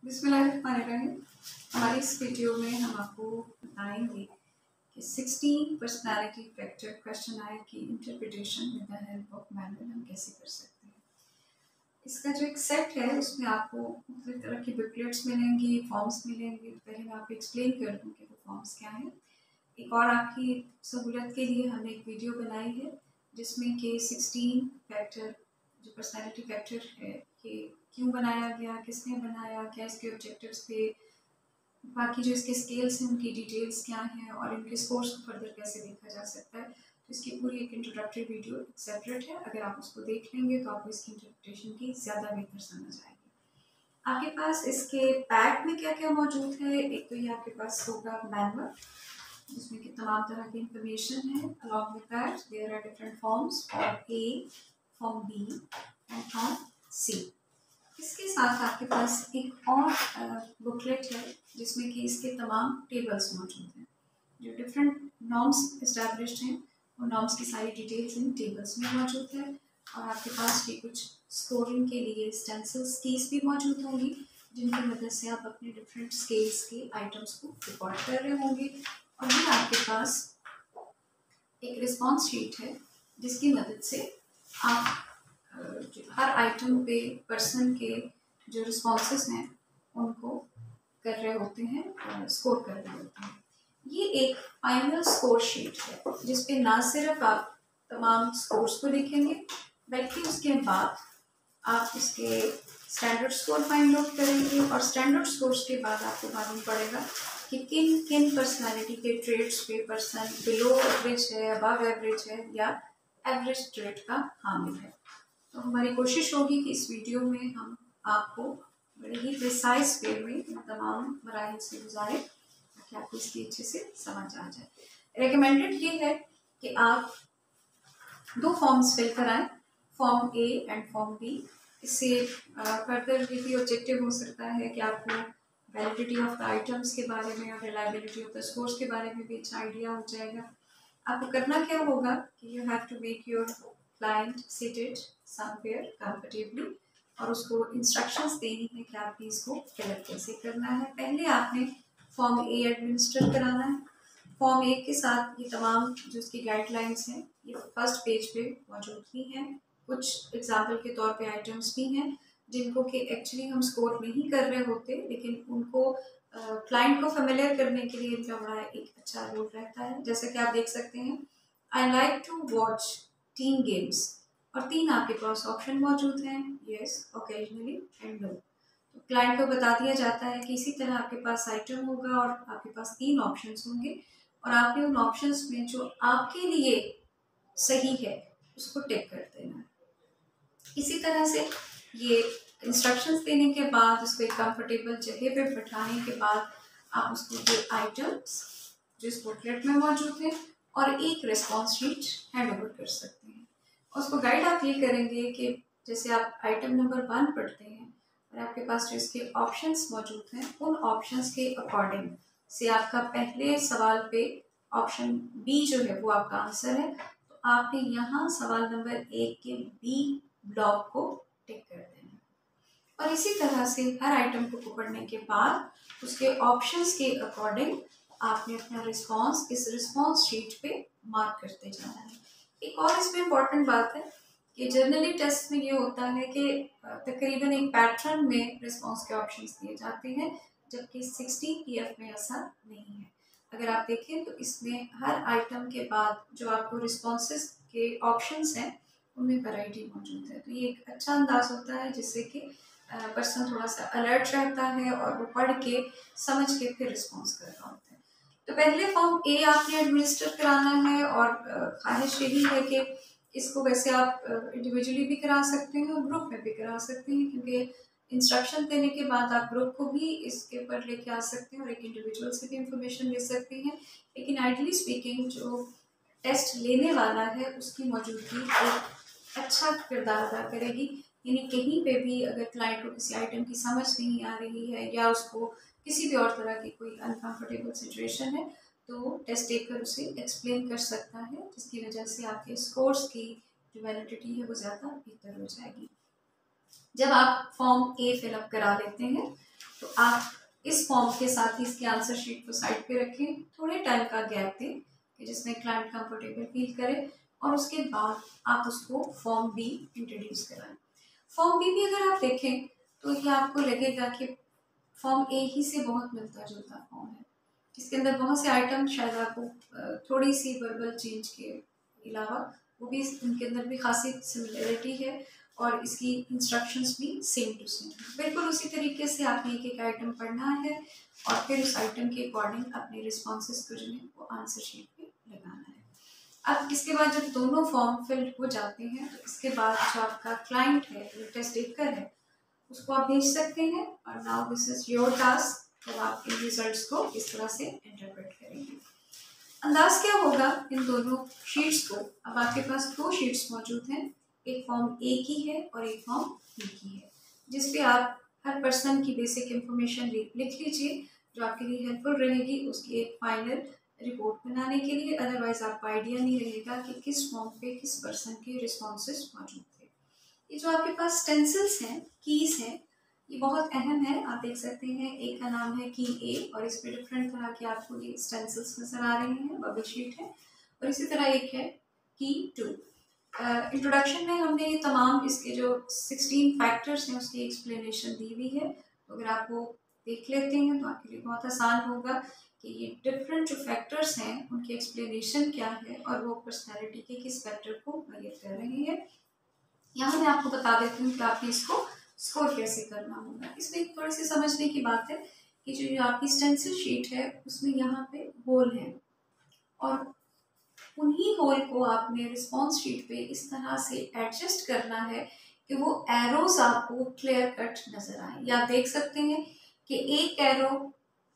बिस्मिल्लाहिर्रहमानिर्रहीम। हमारी इस वीडियो में हम आपको बताएंगे कि 16 पर्सनालिटी फैक्टर क्वेश्चन आए की interpretation with the help of manual हम कैसे कर सकते हैं। इसका जो एक सेट है उसमें आपको मुख्तलिफ तरह की बुकलेट्स मिलेंगी, फॉर्म्स मिलेंगे। तो पहले मैं आपको एक्सप्लेन कर दूँ कि वो फॉर्म्स क्या हैं। एक और आपकी सहूलियत के लिए हमने एक वीडियो बनाई है जिसमें कि 16 फैक्टर जो पर्सनैलिटी फैक्टर है कि क्यों बनाया गया, किसने बनाया, क्या इसके ऑब्जेक्टिव्स थे, बाकी जो इसके स्केल्स हैं उनकी डिटेल्स क्या हैं और इनके स्कोर्स को फर्दर कैसे देखा जा सकता है। तो इसकी पूरी एक इंट्रोडक्टरी वीडियो सेपरेट है। अगर आप उसको देख लेंगे तो आपको इसकी इंटरप्रिटेशन की ज़्यादा बेहतर समझ आएगी। आपके पास इसके पैक में क्या क्या मौजूद है। एक तो ये आपके पास होगा मैनुअल जिसमें कि तमाम तरह की इंफॉर्मेशन है। Along with that there are different forms, form A, form B and form C. इसके साथ आपके पास एक और बुकलेट है जिसमें कि इसके तमाम टेबल्स मौजूद हैं। जो डिफरेंट नॉर्म्स इस्टेब्लिश्ड हैं वो नॉर्म्स की सारी डिटेल्स इन टेबल्स में मौजूद है। और आपके पास भी कुछ स्कोरिंग के लिए स्टेंसिल्स कीज भी मौजूद होंगी जिनकी मदद से आप अपने डिफरेंट स्केल्स के आइटम्स को रिकॉर्ड कर रहे होंगे। और ये आपके पास एक रिस्पॉन्स शीट है जिसकी मदद से आप हर आइटम पे पर्सन के जो रिस्पॉन्सेस हैं उनको कर रहे होते हैं, स्कोर कर रहे होते हैं। ये एक फाइनल स्कोर शीट है जिसपे ना सिर्फ आप तमाम स्कोर्स को लिखेंगे बल्कि उसके बाद आप इसके स्टैंडर्ड स्कोर फाइंड आउट करेंगे। और स्टैंडर्ड स्कोर्स के बाद आपको मालूम पड़ेगा कि किन किन पर्सनालिटी के ट्रेड्स पे पर्सन बिलो एवरेज है, अबव एवरेज है या एवरेज ट्रेड का हामिल है। तो हमारी कोशिश होगी कि इस वीडियो में हम आपको बड़े ही प्रिसाइज वे में इन तमाम मराहिल से गुजारें ताकि आपको इसकी अच्छे से समझ आ जाए। रिकमेंडेड ये है कि आप 2 फॉर्म्स फिल कराएं, form A and form B. इससे फर्दर ये भी ऑब्जेक्टिव हो सकता है कि आपको वैलिडिटी ऑफ द आइटम्स के बारे में और रिलायबिलिटी ऑफ द स्कोर्स के बारे में भी अच्छा आइडिया हो जाएगा। आपको करना क्या होगा कि you have to make your client seated somewhere comfortably और उसको इंस्ट्रक्शंस देनी है कि आपने इसको फिलअप कैसे करना है। पहले आपने फॉर्म ए एडमिनिस्टर कराना है। फॉर्म ए के साथ ये तमाम जो उसकी गाइडलाइंस हैं ये फर्स्ट पेज पे मौजूद ही हैं। कुछ एग्जाम्पल के तौर पे आइटम्स भी हैं जिनको कि एक्चुअली हम स्कोर नहीं कर रहे होते लेकिन उनको क्लाइंट को फेमिलियर करने के लिए इनका बड़ा एक अच्छा रोल रहता है। जैसे कि आप देख सकते हैं, I like to watch team games और 3 आपके पास ऑप्शन मौजूद हैं, यस, ओकेजनली एंड नो। तो क्लाइंट को बता दिया जाता है कि इसी तरह आपके पास आइटम होगा और आपके पास 3 ऑप्शंस होंगे और आपने उन ऑप्शंस में जो आपके लिए सही है उसको टिक कर देना है। इसी तरह से ये इंस्ट्रक्शंस देने के बाद उसको एक कंफर्टेबल जगह पे बैठाने के बाद आप उसको ये आइटम्स जो इस बुकलेट में मौजूद है और एक रिस्पॉन्स शीट हैंड ओवर कर सकते हैं। उसको गाइड आप ये करेंगे कि जैसे आप आइटम नंबर 1 पढ़ते हैं और आपके पास जो इसके ऑप्शंस मौजूद हैं उन ऑप्शंस के अकॉर्डिंग से आपका पहले सवाल पे ऑप्शन बी जो है वो आपका आंसर है। तो आपने यहाँ सवाल नंबर 1 के बी ब्लॉक को टिक कर देना और इसी तरह से हर आइटम को पकड़ने के बाद उसके ऑप्शंस के अकॉर्डिंग आपने अपना रिस्पॉन्स इस रिस्पॉन्स शीट पे मार्क करते जाना है। एक और इसमें इम्पॉर्टेंट बात है कि जनरली टेस्ट में ये होता है कि तकरीबन एक पैटर्न में रिस्पॉन्स के ऑप्शंस दिए जाते हैं जबकि 16 PF में ऐसा नहीं है। अगर आप देखें तो इसमें हर आइटम के बाद जो आपको रिस्पॉन्सेस के ऑप्शंस हैं उनमें वैरायटी मौजूद है। तो ये एक अच्छा अंदाज होता है जिससे कि पर्सन थोड़ा सा अलर्ट रहता है और वो पढ़ के समझ के फिर रिस्पॉन्स कर रहा होता है। तो पहले फॉर्म ए आपने एडमिनिस्टर कराना है और ख्वाहिश यही है कि इसको वैसे आप इंडिविजुअली भी करा सकते हैं और ग्रुप में भी करा सकते हैं क्योंकि इंस्ट्रक्शन देने के बाद आप ग्रुप को भी इसके ऊपर लेके आ सकते हैं और एक इंडिविजुअल से भी इंफॉर्मेशन ले सकते हैं। लेकिन आइडली स्पीकिंग जो टेस्ट लेने वाला है उसकी मौजूदगी एक अच्छा किरदार अदा करेगी। यानी कहीं पे भी अगर क्लाइंट को किसी आइटम की समझ नहीं आ रही है या उसको किसी भी और तरह की कोई अनकंफर्टेबल सिचुएशन है तो टेस्ट टेकर उसे एक्सप्लेन कर सकता है जिसकी वजह से आपके स्कोर्स की जो वैलिडिटी है वो ज़्यादा बेहतर हो जाएगी। जब आप फॉर्म ए फिलअप करा लेते हैं तो आप इस फॉर्म के साथ ही इसके आंसर शीट को साइड पे रखें, थोड़े टाइम का गैप दें कि जिसमें क्लाइंट कंफर्टेबल फील करे, और उसके बाद आप उसको फॉर्म बी इंट्रोड्यूस कराएं। फॉर्म बी भी अगर आप देखें तो ये आपको लगेगा कि फॉर्म ए ही से बहुत मिलता जुलता फॉर्म है। इसके अंदर बहुत से आइटम शायद आपको थोड़ी सी वर्बल चेंज के अलावा वो भी इनके अंदर भी खासी सिमिलरिटी है, और इसकी इंस्ट्रक्शंस भी सेम टू सेम। बिल्कुल उसी तरीके से आपने एक एक आइटम पढ़ना है और फिर उस आइटम के अकॉर्डिंग अपने रिस्पॉन्सेज को जो है वो आंसर शीट पे लगाना है। अब इसके बाद जब दोनों फॉर्म फिल हो जाते हैं तो इसके बाद जो आपका क्लाइंट है, जो टेस्ट टेकर है, उसको आप भेज सकते हैं। और now this is your task, तो आप इन रिजल्ट्स को इस तरह से इंटरप्रेट करेंगे। अंदाज क्या होगा इन दोनों शीट्स को? अब आपके पास दो शीट्स मौजूद हैं, एक फॉर्म ए की है और एक फॉर्म बी की है, जिसपे आप हर पर्सन की बेसिक इंफॉर्मेशन लिख लीजिए, जो आपके लिए हेल्पफुल रहेगी उसकी एक फाइनल रिपोर्ट बनाने के लिए। अदरवाइज आपको आइडिया नहीं रहेगा कि किस फॉर्म पे किस पर्सन के रिस्पॉन्सेज मौजूद थे। ये जो आपके पास स्टेंसिल्स हैं, कीज हैं, ये बहुत अहम है। आप देख सकते हैं एक का नाम है की ए, और इस पे डिफरेंट तरह के आपको ये स्टेंसिल्स नजर आ रहे हैं, बबल शीट है। और इसी तरह एक है की 2। इंट्रोडक्शन में हमने ये तमाम इसके जो 16 फैक्टर्स हैं उसकी एक्सप्लेनेशन दी हुई है, तो अगर आप वो देख लेते हैं तो आपके लिए बहुत आसान होगा कि ये डिफरेंट जो फैक्टर्स हैं उनकी एक्सप्लेनेशन क्या है और वो पर्सनैलिटी के किस फैक्टर को मुहैया कर रहे हैं। यहाँ मैं आपको बता देती हूँ कि आपने इसको स्कोर कैसे करना होगा। इसमें थोड़ी सी समझने की बात है कि जो आपकी स्टेंसिल शीट है उसमें यहाँ पे होल है, और उन्हीं होल को आपने रिस्पॉन्स शीट पे इस तरह से एडजस्ट करना है कि वो एरोस आपको क्लियर कट नजर आए। या आप देख सकते हैं कि एक एरो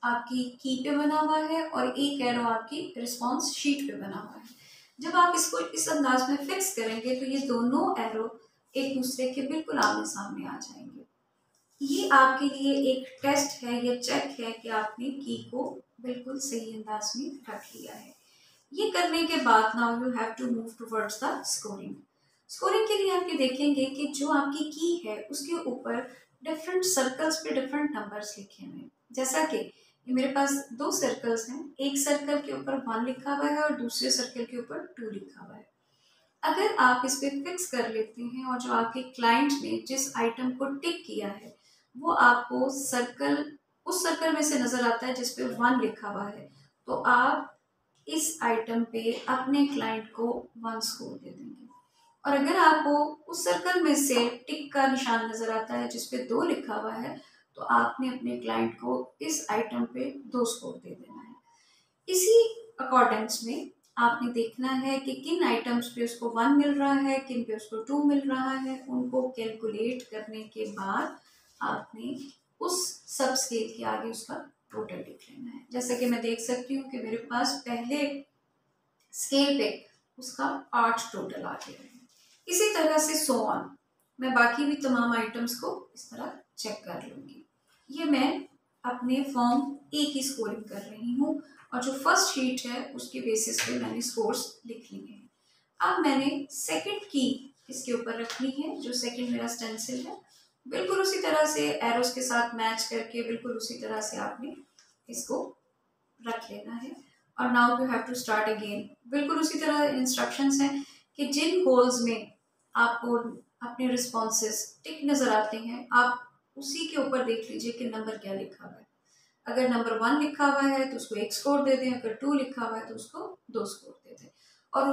आपकी की पे बना हुआ है और एक एरो आपकी रिस्पॉन्स शीट पे बना हुआ है। जब आप इसको इस अंदाज में फिक्स करेंगे तो ये दोनों एरो एक दूसरे के बिल्कुल आमने सामने आ जाएंगे। ये आपके लिए एक टेस्ट है, ये चेक है कि आपने की को बिल्कुल सही अंदाज में रख लिया है। ये करने के बाद now you have to move towards the scoring. Scoring के लिए आप ये देखेंगे कि जो आपकी की है उसके ऊपर डिफरेंट सर्कल्स पे डिफरेंट नंबर्स लिखे हुए हैं। जैसा कि मेरे पास दो सर्कल्स हैं, एक सर्कल के ऊपर 1 लिखा हुआ है और दूसरे सर्कल के ऊपर 2 लिखा हुआ है। अगर आप इस पे फिक्स कर लेते हैं और जो आपके क्लाइंट ने जिस आइटम को टिक किया है वो आपको सर्कल उस सर्कल में से नजर आता है जिसपे 1 लिखा हुआ है, तो आप इस आइटम पे अपने क्लाइंट को 1 स्कोर दे देंगे। और अगर आपको उस सर्कल में से टिक का निशान नजर आता है जिसपे 2 लिखा हुआ है, तो आपने अपने क्लाइंट को इस आइटम पे 2 स्कोर दे देना है। इसी अकॉर्डेंस में आपने देखना है कि किन आइटम्स पे उसको 1 मिल रहा है, किन पे उसको 2 मिल रहा है। उनको कैलकुलेट करने के बाद आपने उस सब स्केल के आगे उसका टोटल लिख लेना है। जैसे कि मैं देख सकती हूँ कि मेरे पास पहले स्केल पे उसका 8 टोटल आ गया है। इसी तरह से सो ऑन मैं बाकी भी तमाम आइटम्स को इस तरह चेक कर लूँगी। ये मैं अपने फॉर्म ए की स्कोरिंग कर रही हूँ और जो फर्स्ट शीट है उसके बेसिस पे मैंने स्कोर्स लिख लिए हैं। अब मैंने सेकंड की इसके ऊपर रखनी है, जो सेकंड मेरा स्टेंसिल है। बिल्कुल उसी तरह से एरोस के साथ मैच करके बिल्कुल उसी तरह से आपने इसको रख लेना है। और now you have to start again. बिल्कुल उसी तरह इंस्ट्रक्शंस हैं कि जिन होल्स में आपको अपने रिस्पॉन्सेस टिक नजर आते हैं आप उसी के ऊपर देख लीजिए कि नंबर क्या लिखा हुआ है। अगर नंबर 1 लिखा हुआ है तो उसको 1 स्कोर दे दें, अगर 2 लिखा हुआ है तो उसको 2 स्कोर दे दें, और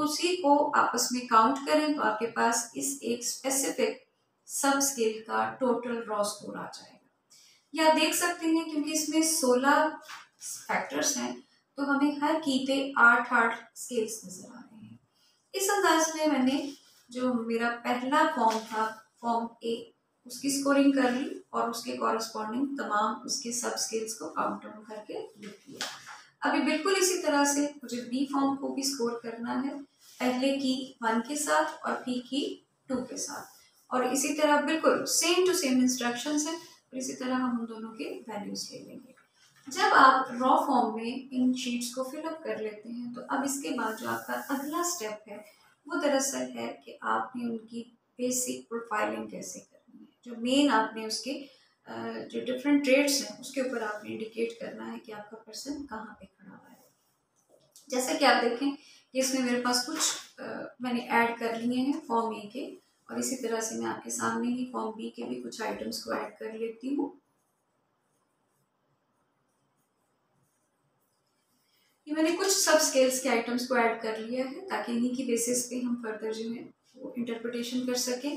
उसी को आपस में काउंट करें तो आपके पास इस एक स्पेसिफिक सब स्केल का टोटल रॉ स्कोर आ जाएगा। या देख सकते हैं क्योंकि इसमें 16 फैक्टर्स हैं तो हमें हर की पे 8-8 स्केल्स नजर आ रहे हैं। इस अंदाज में मैंने जो मेरा पहला फॉर्म था, फॉर्म ए, उसकी स्कोरिंग कर ली और उसके कॉरस्पॉन्डिंग तमाम उसके सब स्केल्स को काउंट डाउन करके लिख लिया। अभी बिल्कुल इसी तरह से मुझे बी फॉर्म को भी स्कोर करना है, पहले की 1 के साथ और फिर की 2 के साथ, और इसी तरह बिल्कुल सेम टू सेम इंस्ट्रक्शंस है और इसी तरह हम उन दोनों के वैल्यूज ले लेंगे। जब आप रॉ फॉर्म में इन शीट्स को फिलअप कर लेते हैं तो अब इसके बाद जो आपका अगला स्टेप है वो दरअसल है कि आपने उनकी बेसिक प्रोफाइलिंग कैसे करनी है। जो मेन आपने उसके जो डिफरेंट ट्रेड्स हैं उसके ऊपर आपने इंडिकेट करना है कि आपका पर्सन कहाँ पे खड़ा हुआ है। जैसे कि आप देखें कि इसमें मेरे पास कुछ मैंने ऐड कर लिए हैं फॉर्म ए के, और इसी तरह से मैं आपके सामने ही फॉर्म बी के भी कुछ आइटम्स को ऐड कर लेती हूँ। ये मैंने कुछ सब स्केल्स के आइटम्स को ऐड कर लिया है ताकि इन्हीं की बेसिस पे हम फर्दर जो है वो इंटरप्रिटेशन कर सकें।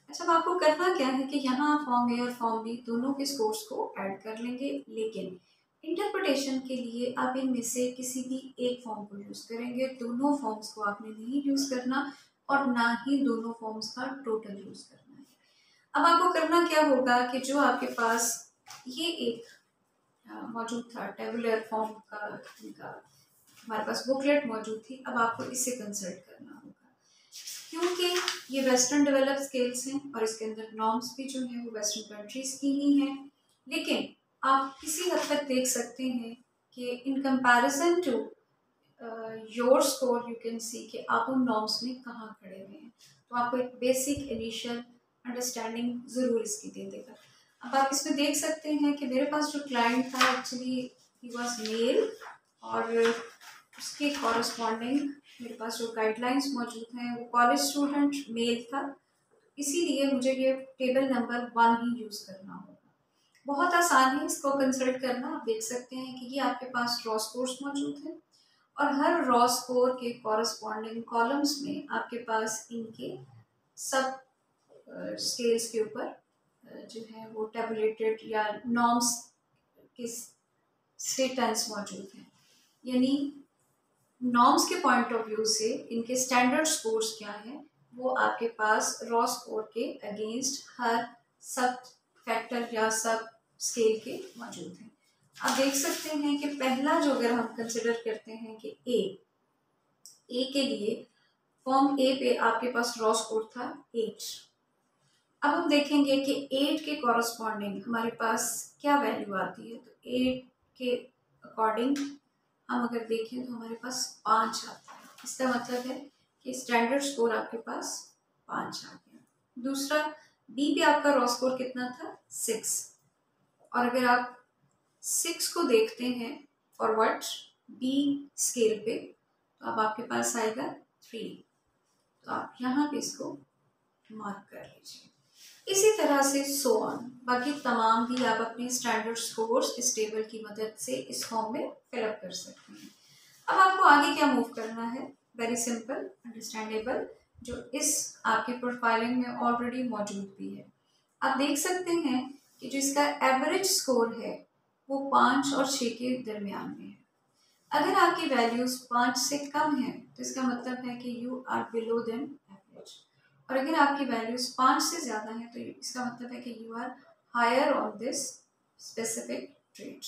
अच्छा, अब आपको करना क्या है कि यहाँ फॉर्म ए और फॉर्म बी दोनों के स्कोर्स को ऐड कर लेंगे, लेकिन इंटरप्रिटेशन के लिए आप इनमें से किसी भी एक फॉर्म को यूज़ करेंगे। दोनों फॉर्म्स को आपने नहीं यूज़ करना और ना ही दोनों फॉर्म्स का टोटल यूज़ करना है। अब आपको करना क्या होगा कि जो आपके पास ये एक मौजूद था टेबुलर फॉर्म का हमारे पास बुकलेट मौजूद थी, अब आपको इसे कंसल्ट करना होगा क्योंकि ये वेस्टर्न डेवलप स्केल्स हैं और इसके अंदर नॉर्म्स भी जो हैं वो वेस्टर्न कंट्रीज की ही हैं। लेकिन आप किसी हद तक देख सकते हैं कि in comparison to your score you can see कि आप उन नॉर्म्स में कहाँ खड़े हुए हैं। तो आपको एक बेसिक इनिशियल अंडरस्टैंडिंग ज़रूर इसकी दे देगा। अब आप इसमें देख सकते हैं कि मेरे पास जो क्लाइंट था एक्चुअली ही वाज मेल, और उसके कॉरस्पॉन्डिंग मेरे पास जो गाइडलाइंस मौजूद हैं वो कॉलेज स्टूडेंट मेल था, इसीलिए मुझे ये टेबल नंबर 1 ही यूज़ करना होगा। बहुत आसान है इसको कंसल्ट करना। आप देख सकते हैं कि ये आपके पास रॉ स्कोर्स मौजूद हैं और हर रॉ स्कोर के कॉरस्पॉन्डिंग कॉलम्स में आपके पास इनके सब स्केल्स के ऊपर जो है वो टेबुलेटेड या नॉर्म्स के स्टेटमेंट्स मौजूद हैं। यानी नॉर्म्स के पॉइंट ऑफ व्यू से इनके स्टैंडर्ड स्कोर्स क्या है वो आपके पास रॉ स्कोर के अगेंस्ट हर सब फैक्टर या सब स्केल के मौजूद हैं। आप देख सकते हैं कि पहला जो अगर हम कंसिडर करते हैं कि ए के लिए फॉर्म ए पे आपके पास रॉ स्कोर था 8। अब हम देखेंगे कि 8 के कॉरस्पॉन्डिंग हमारे पास क्या वैल्यू आती है। तो 8 के अकॉर्डिंग हम अगर देखें तो हमारे पास 5 आता है। इसका मतलब है कि स्टैंडर्ड स्कोर आपके पास 5 आ गया। दूसरा बी पे आपका रॉ स्कोर कितना था 6, और अगर आप 6 को देखते हैं फॉरवर्ड बी स्केल पे तो अब आपके पास आएगा 3। तो आप यहाँ पे इसको मार्क कर लीजिए। इसी तरह से सो ऑन बाकी तमाम भी आप अपने स्टैंडर्ड स्कोर्स इस टेबल की मदद से इस फॉर्म में फिलअप कर सकते हैं। अब आपको आगे क्या मूव करना है, वेरी सिंपल अंडरस्टैंडेबल, जो इस आपकी प्रोफाइलिंग में ऑलरेडी मौजूद भी है। आप देख सकते हैं कि जो इसका एवरेज स्कोर है वो 5 और 6 के दरमियान में है। अगर आपकी वैल्यूज 5 से कम है तो इसका मतलब है कि you are below than average, और अगर आपकी वैल्यूज 5 से ज़्यादा है तो इसका मतलब है कि you are higher on this specific trait.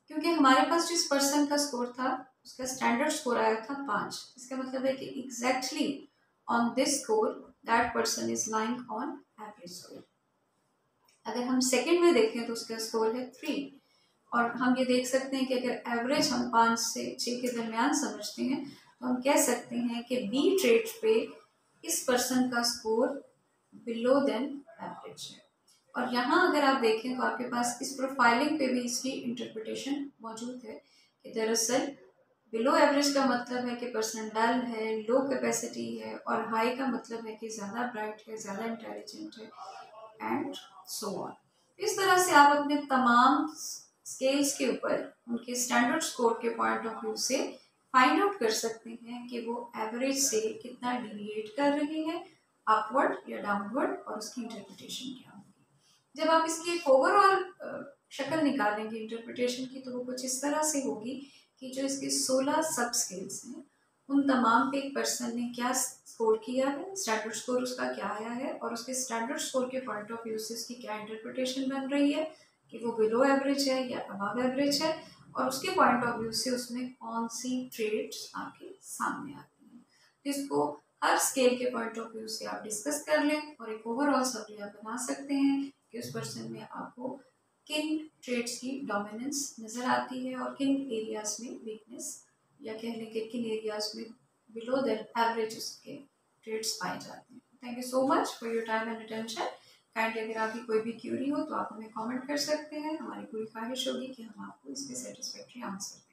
क्योंकि हमारे पास जिस पर्सन का स्कोर था उसका स्टैंडर्ड स्कोर आया था 5, इसका मतलब है कि exactly on this score that person is lying on average score. अगर हम सेकंड में देखें तो उसका स्कोर है 3, और हम ये देख सकते हैं कि अगर एवरेज हम 5 से 6 के दरमियान समझते हैं तो हम कह सकते हैं कि बी ट्रेड पे इस पर्सन का स्कोर बिलो देन एवरेज है। और यहाँ अगर आप देखें तो आपके पास इस प्रोफाइलिंग पे भी इसकी इंटरप्रिटेशन मौजूद है कि दरअसल बिलो एवरेज का मतलब है कि पर्सन डल है, लो कैपेसिटी है, और हाई का मतलब है कि ज़्यादा ब्राइट है, ज़्यादा इंटेलिजेंट है, एंड सो ऑन। इस तरह से आप अपने तमाम स्केल्स के ऊपर उनके स्टैंडर्ड स्कोर के पॉइंट ऑफ व्यू से फाइंड आउट कर सकते हैं कि वो एवरेज से कितना डिविएट कर रहे हैं, अपवर्ड या डाउनवर्ड, और उसकी इंटरप्रिटेशन क्या होगी। जब आप इसकी एक ओवरऑल शक्ल निकालेंगे इंटरप्रिटेशन की तो वो कुछ इस तरह से होगी कि जो इसके 16 सब स्केल्स हैं उन तमाम पे एक पर्सन ने क्या स्कोर किया है, स्टैंडर्ड स्कोर उसका क्या आया है, और उसके स्टैंडर्ड स्कोर के पॉइंट ऑफ व्यू से उसकी क्या इंटरप्रिटेशन बन रही है कि वो बिलो एवरेज है या अबव एवरेज है, और उसके पॉइंट ऑफ व्यू से उसमें कौन सी ट्रेड्स आपके सामने आती हैं। इसको हर स्केल के पॉइंट ऑफ व्यू से आप डिस्कस कर लें और एक ओवरऑल समरी आप बना सकते हैं कि उस पर्सन में आपको किन ट्रेड्स की डोमिनेंस नज़र आती है और किन एरियाज में वीकनेस, या कह लें कि किन एरियाज में बिलो दैन एवरेज उसके ट्रेड्स पाए जाते हैं। Thank you so much for your time and attention. And अगर आपकी कोई भी क्यूरी हो तो आप हमें कमेंट कर सकते हैं। हमारी पूरी ख्वाहिश होगी कि हम आपको इस पर सेटिस्फैक्ट्री आंसर